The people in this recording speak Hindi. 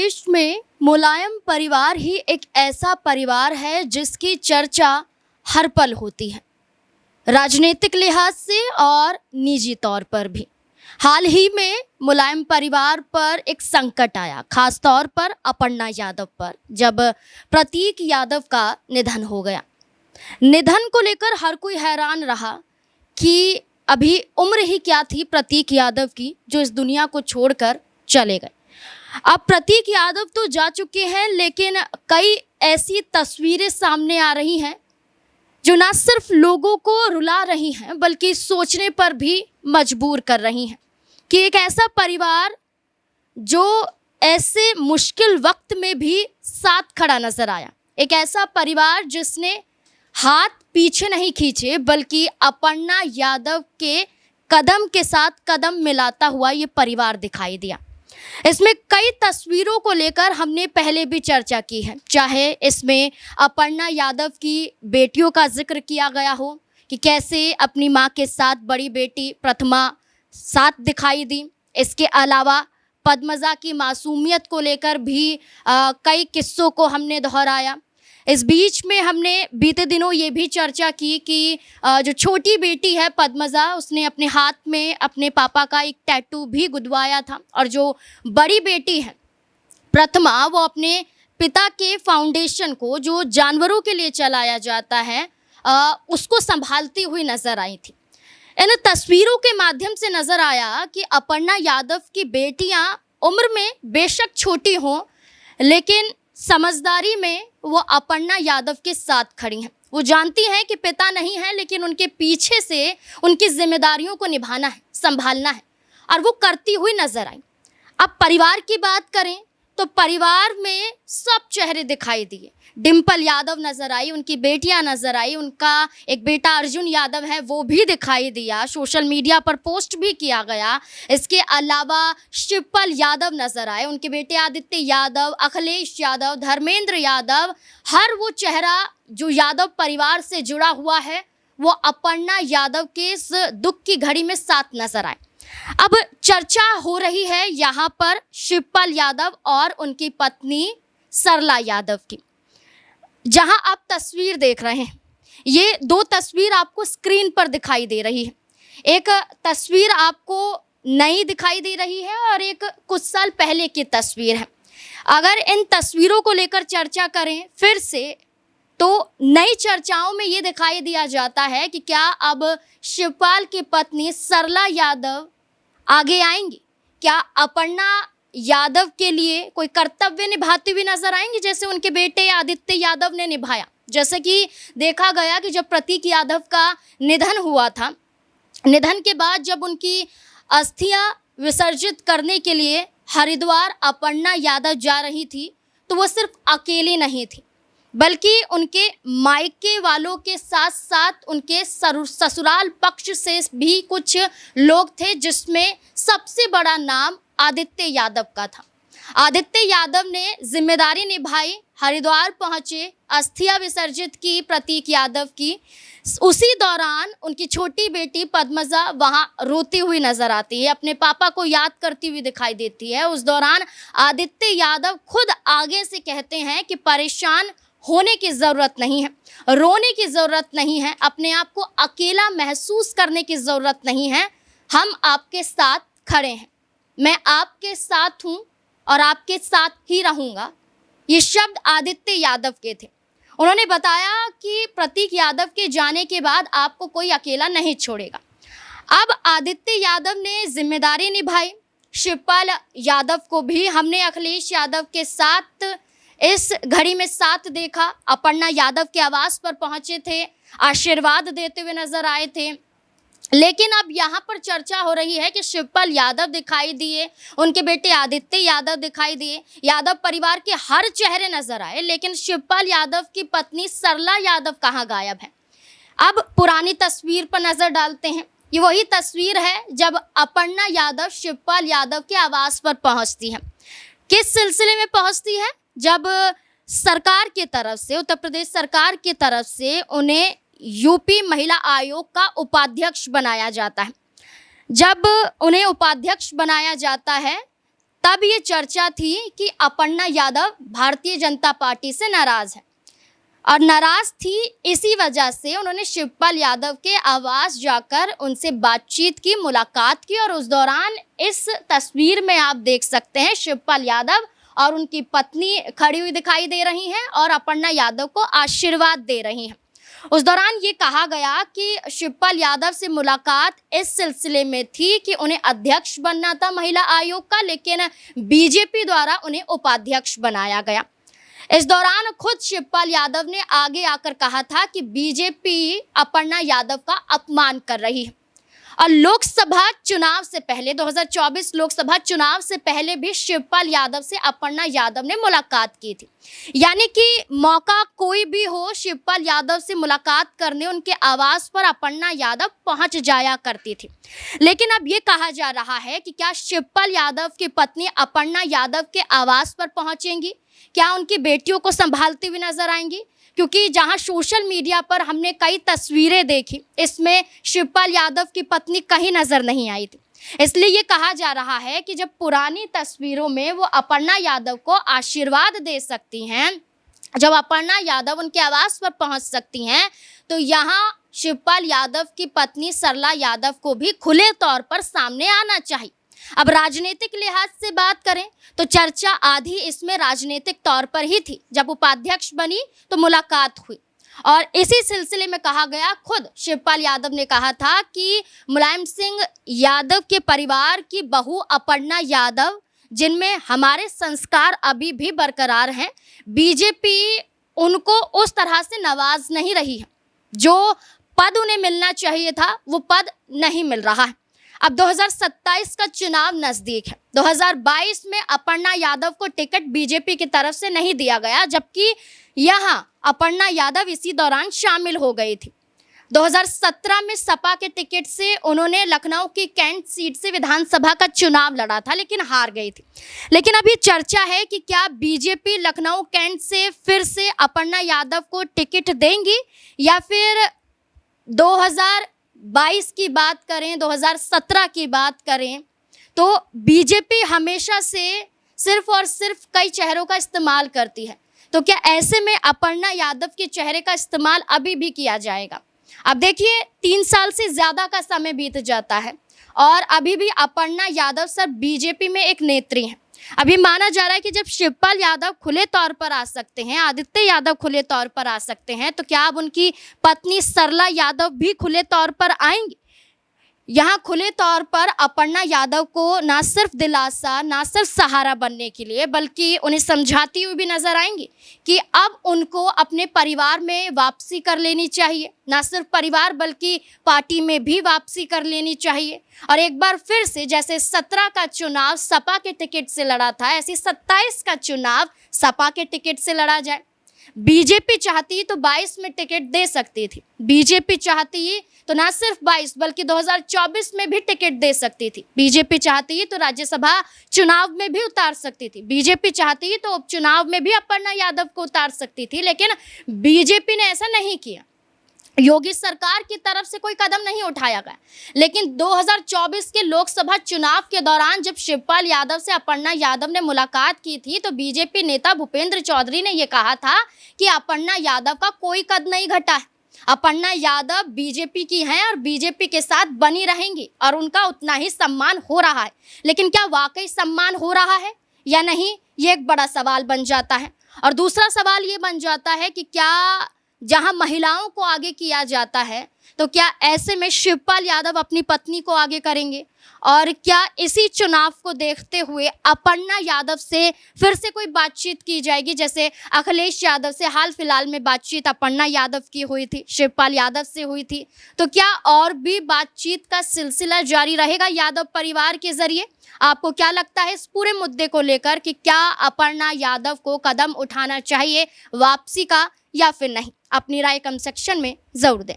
देश में मुलायम परिवार ही एक ऐसा परिवार है जिसकी चर्चा हर पल होती है, राजनीतिक लिहाज से और निजी तौर पर भी। हाल ही में मुलायम परिवार पर एक संकट आया, खास तौर पर अपर्णा यादव पर, जब प्रतीक यादव का निधन हो गया। निधन को लेकर हर कोई हैरान रहा कि अभी उम्र ही क्या थी प्रतीक यादव की जो इस दुनिया को छोड़कर चले गए। अब प्रतीक यादव तो जा चुके हैं, लेकिन कई ऐसी तस्वीरें सामने आ रही हैं जो ना सिर्फ लोगों को रुला रही हैं बल्कि सोचने पर भी मजबूर कर रही हैं कि एक ऐसा परिवार जो ऐसे मुश्किल वक्त में भी साथ खड़ा नजर आया, एक ऐसा परिवार जिसने हाथ पीछे नहीं खींचे बल्कि अपर्णा यादव के कदम के साथ कदम मिलाता हुआ ये परिवार दिखाई दिया। इसमें कई तस्वीरों को लेकर हमने पहले भी चर्चा की है, चाहे इसमें अपर्णा यादव की बेटियों का जिक्र किया गया हो कि कैसे अपनी मां के साथ बड़ी बेटी प्रथमा साथ दिखाई दी। इसके अलावा पद्मजा की मासूमियत को लेकर भी कई किस्सों को हमने दोहराया। इस बीच में हमने बीते दिनों ये भी चर्चा की कि जो छोटी बेटी है पद्मजा, उसने अपने हाथ में अपने पापा का एक टैटू भी गुदवाया था, और जो बड़ी बेटी है प्रथमा, वो अपने पिता के फाउंडेशन को जो जानवरों के लिए चलाया जाता है उसको संभालती हुई नजर आई थी। इन तस्वीरों के माध्यम से नजर आया कि अपर्णा यादव की बेटियां उम्र में बेशक छोटी हों, लेकिन समझदारी में वो अपर्णा यादव के साथ खड़ी हैं। वो जानती हैं कि पिता नहीं है, लेकिन उनके पीछे से उनकी जिम्मेदारियों को निभाना है, संभालना है, और वो करती हुई नजर आई। अब परिवार की बात करें तो परिवार में सब चेहरे दिखाई दिए। डिम्पल यादव नजर आई, उनकी बेटियां नजर आई, उनका एक बेटा अर्जुन यादव है वो भी दिखाई दिया, सोशल मीडिया पर पोस्ट भी किया गया। इसके अलावा शिवपाल यादव नजर आए, उनके बेटे आदित्य यादव, अखिलेश यादव, धर्मेंद्र यादव। हर वो चेहरा जो यादव परिवार से जुड़ा हुआ है वो अपर्णा यादव के इस दुख की घड़ी में साथ नजर आए। अब चर्चा हो रही है यहाँ पर शिवपाल यादव और उनकी पत्नी सरला यादव की। जहां आप तस्वीर देख रहे हैं, ये दो तस्वीर आपको स्क्रीन पर दिखाई दे रही है। एक तस्वीर आपको नई दिखाई दे रही है और एक कुछ साल पहले की तस्वीर है। अगर इन तस्वीरों को लेकर चर्चा करें फिर से, तो नई चर्चाओं में ये दिखाई दिया जाता है कि क्या अब शिवपाल की पत्नी सरला यादव आगे आएंगी, क्या अपर्णा यादव के लिए कोई कर्तव्य निभाती हुई नजर आएंगी जैसे उनके बेटे आदित्य यादव ने निभाया। जैसे कि देखा गया कि जब प्रतीक यादव का निधन हुआ था, निधन के बाद जब उनकी अस्थियां विसर्जित करने के लिए हरिद्वार अपर्णा यादव जा रही थी, तो वो सिर्फ अकेली नहीं थी बल्कि उनके मायके वालों के साथ साथ उनके ससुराल पक्ष से भी कुछ लोग थे, जिसमें सबसे बड़ा नाम आदित्य यादव का था। आदित्य यादव ने जिम्मेदारी निभाई, हरिद्वार पहुंचे, अस्थियां विसर्जित की प्रतीक यादव की। उसी दौरान उनकी छोटी बेटी पद्मजा वहां रोती हुई नजर आती है, अपने पापा को याद करती हुई दिखाई देती है। उस दौरान आदित्य यादव खुद आगे से कहते हैं कि परेशान होने की ज़रूरत नहीं है, रोने की ज़रूरत नहीं है, अपने आप को अकेला महसूस करने की ज़रूरत नहीं है, हम आपके साथ खड़े हैं, मैं आपके साथ हूँ और आपके साथ ही रहूँगा। ये शब्द आदित्य यादव के थे। उन्होंने बताया कि प्रतीक यादव के जाने के बाद आपको कोई अकेला नहीं छोड़ेगा। अब आदित्य यादव ने जिम्मेदारी निभाई। शिवपाल यादव को भी हमने अखिलेश यादव के साथ इस घड़ी में साथ देखा। अपर्णा यादव के आवास पर पहुंचे थे, आशीर्वाद देते हुए नजर आए थे। लेकिन अब यहाँ पर चर्चा हो रही है कि शिवपाल यादव दिखाई दिए, उनके बेटे आदित्य यादव दिखाई दिए, यादव परिवार के हर चेहरे नजर आए, लेकिन शिवपाल यादव की पत्नी सरला यादव कहाँ गायब है। अब पुरानी तस्वीर पर नजर डालते हैं। ये वही तस्वीर है जब अपर्णा यादव शिवपाल यादव के आवास पर पहुंचती है। किस सिलसिले में पहुंचती है? जब सरकार की तरफ से, उत्तर प्रदेश सरकार की तरफ से उन्हें यूपी महिला आयोग का उपाध्यक्ष बनाया जाता है। जब उन्हें उपाध्यक्ष बनाया जाता है तब ये चर्चा थी कि अपर्णा यादव भारतीय जनता पार्टी से नाराज है और नाराज थी इसी वजह से उन्होंने शिवपाल यादव के आवास जाकर उनसे बातचीत की, मुलाकात की और उस दौरान इस तस्वीर में आप देख सकते हैं शिवपाल यादव और उनकी पत्नी खड़ी हुई दिखाई दे रही हैं और अपर्णा यादव को आशीर्वाद दे रही हैं। उस दौरान ये कहा गया कि शिवपाल यादव से मुलाकात इस सिलसिले में थी कि उन्हें अध्यक्ष बनना था महिला आयोग का, लेकिन बीजेपी द्वारा उन्हें उपाध्यक्ष बनाया गया। इस दौरान खुद शिवपाल यादव ने आगे आकर कहा था कि बीजेपी अपर्णा यादव का अपमान कर रही है और लोकसभा चुनाव से पहले 2024 लोकसभा चुनाव से पहले भी शिवपाल यादव से अपर्णा यादव ने मुलाकात की थी। यानी कि मौका कोई भी हो, शिवपाल यादव से मुलाकात करने उनके आवास पर अपर्णा यादव पहुंच जाया करती थी। लेकिन अब ये कहा जा रहा है कि क्या शिवपाल यादव की पत्नी अपर्णा यादव के आवास पर पहुंचेंगी, क्या उनकी बेटियों को संभालती हुई नजर आएंगी? क्योंकि जहां सोशल मीडिया पर हमने कई तस्वीरें देखी, इसमें शिवपाल यादव की पत्नी कहीं नजर नहीं आई थी। इसलिए ये कहा जा रहा है कि जब पुरानी तस्वीरों में वो अपर्णा यादव को आशीर्वाद दे सकती हैं, जब अपर्णा यादव उनके आवास पर पहुंच सकती हैं, तो यहाँ शिवपाल यादव की पत्नी सरला यादव को भी खुले तौर पर सामने आना चाहिए। अब राजनीतिक लिहाज से बात करें तो चर्चा आधी इसमें राजनीतिक तौर पर ही थी। जब उपाध्यक्ष बनी तो मुलाकात हुई और इसी सिलसिले में कहा गया, खुद शिवपाल यादव ने कहा था कि मुलायम सिंह यादव के परिवार की बहू अपर्णा यादव, जिनमें हमारे संस्कार अभी भी बरकरार हैं, बीजेपी उनको उस तरह से नवाज नहीं रही है। जो पद उन्हें मिलना चाहिए था वो पद नहीं मिल रहा है। अब 2027 का चुनाव नजदीक है। 2022 में अपर्णा यादव को टिकट बीजेपी की तरफ से नहीं दिया गया, जबकि यहां अपर्णा यादव इसी दौरान शामिल हो गई थी। 2017 में सपा के टिकट से उन्होंने लखनऊ की कैंट सीट से विधानसभा का चुनाव लड़ा था, लेकिन हार गई थी। लेकिन अभी चर्चा है कि क्या बीजेपी लखनऊ कैंट से फिर से अपर्णा यादव को टिकट देंगी या फिर 2022 की बात करें, 2017 की बात करें तो बीजेपी हमेशा से सिर्फ और सिर्फ कई चेहरों का इस्तेमाल करती है। तो क्या ऐसे में अपर्णा यादव के चेहरे का इस्तेमाल अभी भी किया जाएगा? अब देखिए, 3 साल से ज़्यादा का समय बीत जाता है और अभी भी अपर्णा यादव सर बीजेपी में एक नेत्री हैं। अभी माना जा रहा है कि जब शिवपाल यादव खुले तौर पर आ सकते हैं, आदित्य यादव खुले तौर पर आ सकते हैं, तो क्या अब उनकी पत्नी सरला यादव भी खुले तौर पर आएंगी? यहाँ खुले तौर पर अपर्णा यादव को ना सिर्फ दिलासा, ना सिर्फ सहारा बनने के लिए, बल्कि उन्हें समझाती हुई भी नजर आएंगी कि अब उनको अपने परिवार में वापसी कर लेनी चाहिए। ना सिर्फ परिवार बल्कि पार्टी में भी वापसी कर लेनी चाहिए और एक बार फिर से जैसे 17 का चुनाव सपा के टिकट से लड़ा था, ऐसे 27 का चुनाव सपा के टिकट से लड़ा जाए। बीजेपी चाहती तो 22 में टिकट दे सकती थी। बीजेपी चाहती तो ना सिर्फ 22 बल्कि 2024 में भी टिकट दे सकती थी। बीजेपी चाहती तो राज्यसभा चुनाव में भी उतार सकती थी। बीजेपी चाहती तो उपचुनाव में भी अपर्णा यादव को उतार सकती थी, लेकिन बीजेपी ने ऐसा नहीं किया। योगी सरकार की तरफ से कोई कदम नहीं उठाया गया। लेकिन 2024 के लोकसभा चुनाव के दौरान जब शिवपाल यादव से अपर्णा यादव ने मुलाकात की थी तो बीजेपी नेता भूपेंद्र चौधरी ने यह कहा था कि अपर्णा यादव का कोई कद नहीं घटा है। अपर्णा यादव बीजेपी की हैं और बीजेपी के साथ बनी रहेंगी और उनका उतना ही सम्मान हो रहा है। लेकिन क्या वाकई सम्मान हो रहा है या नहीं, ये एक बड़ा सवाल बन जाता है। और दूसरा सवाल ये बन जाता है कि क्या जहां महिलाओं को आगे किया जाता है तो क्या ऐसे में शिवपाल यादव अपनी पत्नी को आगे करेंगे? और क्या इसी चुनाव को देखते हुए अपर्णा यादव से फिर से कोई बातचीत की जाएगी, जैसे अखिलेश यादव से हाल फिलहाल में बातचीत अपर्णा यादव की हुई थी, शिवपाल यादव से हुई थी? तो क्या और भी बातचीत का सिलसिला जारी रहेगा यादव परिवार के जरिए? आपको क्या लगता है इस पूरे मुद्दे को लेकर कि क्या अपर्णा यादव को कदम उठाना चाहिए वापसी का या फिर नहीं? अपनी राय कमेंट सेक्शन में जरूर दें।